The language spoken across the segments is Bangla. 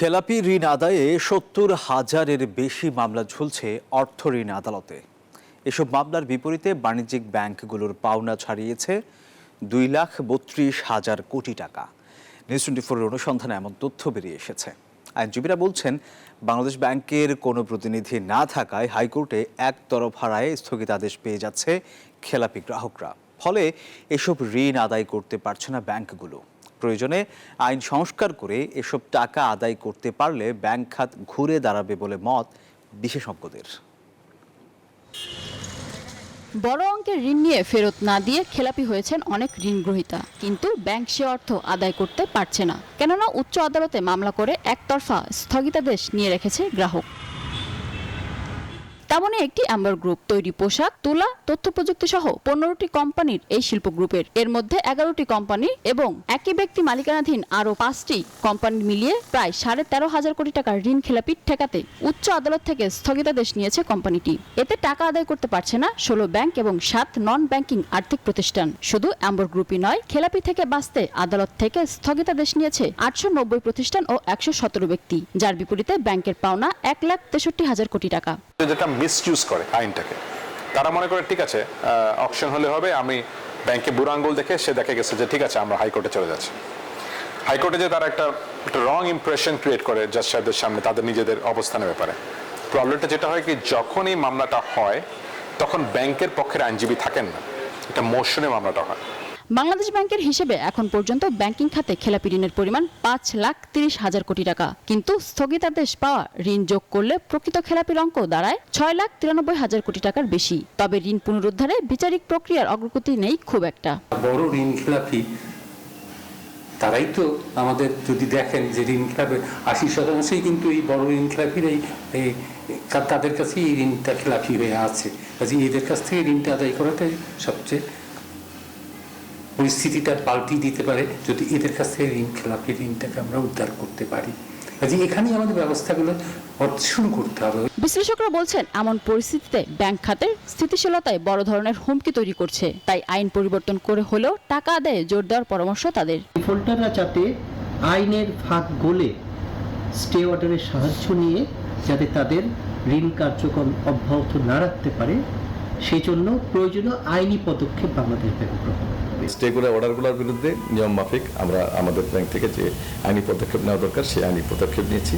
খেলাপি ঋণ আদায়ে ৭০,০০০-এর বেশি মামলা ঝুলছে অর্থ ঋণ আদালতে। এসব মামলার বিপরীতে বাণিজ্যিক ব্যাংকগুলোর পাওনা ছাড়িয়েছে ২,৩২,০০০ কোটি টাকা। নিউজ 24-এর অনুসন্ধানে এমন তথ্য বেরিয়ে এসেছে। আইনজীবীরা বলছেন, বাংলাদেশ ব্যাংকের কোনো প্রতিনিধি না থাকায় হাইকোর্টে একতরফা রায়ে স্থগিতাদেশ পেয়ে যাচ্ছে খেলাপি গ্রাহকরা। ফলে এসব ঋণ আদায় করতে পারছে না ব্যাংকগুলো। প্রয়োজনে আইন সংস্কার করে এসব টাকা আদায় করতে পারলে ব্যাংক খাত ঘুরে দাঁড়াবে বলে মত বিশেষজ্ঞদের। বড় অঙ্কের ঋণ নিয়ে ফেরত না দিয়ে খেলাপি হয়েছেন অনেক ঋণগ্রহীতা, কিন্তু ব্যাংক সে অর্থ আদায় করতে পারছে না, কেননা উচ্চ আদালতে মামলা করে একতরফা স্থগিতাদেশ নিয়ে রেখেছে গ্রাহক। তেমনই একটি অ্যাম্বার গ্রুপ তৈরি পোশাক, তুলা, তথ্য প্রযুক্তি সহ 15টি কোম্পানির এই শিল্প গ্রুপের। এর মধ্যে 11টি কোম্পানি এবং একই ব্যক্তি মালিকানাধীন আরও 5টি কোম্পানি মিলিয়ে প্রায় 13,500 কোটি টাকার ঋণ খেলাপি ঠেকাতে উচ্চ আদালত থেকে স্থগিতাদেশ নিয়েছে কোম্পানিটি। এতে টাকা আদায় করতে পারছে না 16 ব্যাংক এবং 7 নন ব্যাংকিং আর্থিক প্রতিষ্ঠান। শুধু অ্যাম্বার গ্রুপই নয়, খেলাপি থেকে বাঁচতে আদালত থেকে স্থগিতাদেশ নিয়েছে 890 প্রতিষ্ঠান ও 117 ব্যক্তি, যার বিপরীতে ব্যাংকের পাওনা 1,63,000 কোটি টাকা। যেটা মিসইউজ করে আইনটাকে, তারা মনে করে ঠিক আছে অকশন হলে হবে, আমি ব্যাংকে বুড়ো আঙ্গুল দেখে সে দেখে গেছে যে ঠিক আছে আমরা হাইকোর্টে চলে যাচ্ছি। হাইকোর্টে যে তারা একটা রং ইমপ্রেশন ক্রিয়েট করে জাজ সাহেবদের সামনে তাদের নিজেদের অবস্থানের ব্যাপারে। প্রবলেমটা যেটা হয় কি, যখনই মামলাটা হয় তখন ব্যাংকের পক্ষের আইনজীবী থাকেন না, এটা মোশনে মামলাটা হয়। বাংলাদেশ ব্যাংকের হিসেবে এখন পর্যন্ত ব্যাংকিং খাতে খেলাপি ঋণের পরিমাণ 5,30,000 কোটি টাকা, কিন্তু স্থগিতাদেশ পাওয়া ঋণ যোগ করলে প্রকৃত খেলাপির অঙ্ক দাঁড়ায় 6,93,000 কোটি টাকার বেশি। তবে ঋণ পুনরুদ্ধারে বিচারিক প্রক্রিয়ার অগ্রগতি নেই খুব একটা। বড় ঋণ খেলাপি তারাই তো আমাদের, যদি দেখেন যে ঋণ খেলাপি 80%ই কিন্তু এই বড় ঋণ খেলাপিরাই তাদের কাছে এই ঋণটা খেলাপি হয়ে আছে। এদের কাছ থেকে ঋণটা আদায় করাটাই সবচেয়ে পরিস্থিতিটা পাল্টি দিতে পারে যদি এদের কাছ থেকে ঋণ খেলাপি ঋণটাকে আমরা উদ্ধার করতে পারি। এখানেই আমাদের ব্যবস্থাগুলো শুরু করতে হবে। বিশ্লেষকরা বলছেন, এমন পরিস্থিতিতে ব্যাংক খাতের স্থিতিশীলতায় বড় ধরনের হুমকি তৈরি করছে। তাই আইন পরিবর্তন করে হলেও টাকা আদায়ে জোর দেওয়ার পরামর্শ তাদের। ডিফল্টাররা যাতে আইনের ফাঁক গলে স্টে অর্ডারের সাহায্য নিয়ে যাতে তাদের ঋণ কার্যক্রম অব্যাহত না রাখতে পারে, সেই জন্য প্রয়োজনীয় আইনি পদক্ষেপ বাংলাদেশ ব্যাংক গ্রহণ করবে। স্টেগুলো অর্ডারগুলোর বিরুদ্ধে নিয়ম মাফিক আমরা আমাদের ব্যাংক থেকে যে আইনি পদক্ষেপ নেওয়া দরকার সেই আইনি পদক্ষেপ নিয়েছি।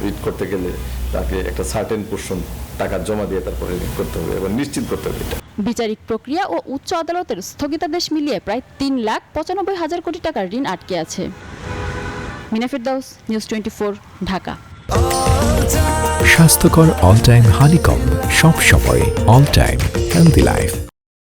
রিড করতে গেলে তাকে একটা সার্টেন পোর্শন টাকা জমা দিয়ে তারপরে রিড করতে হবে এবং নিশ্চিত করতে হবে। বিচারিক প্রক্রিয়া ও উচ্চ আদালতের স্থগিতাদেশ মিলিয়ে প্রায় 3,95,000 কোটি টাকার ঋণ আটকে আছে। মিনা ফেরদৌস, নিউজ 24, ঢাকা। স্বাস্থ্যকর অল টাইম হানিকম, সব সময় অল টাইম হেলদি লাইফ।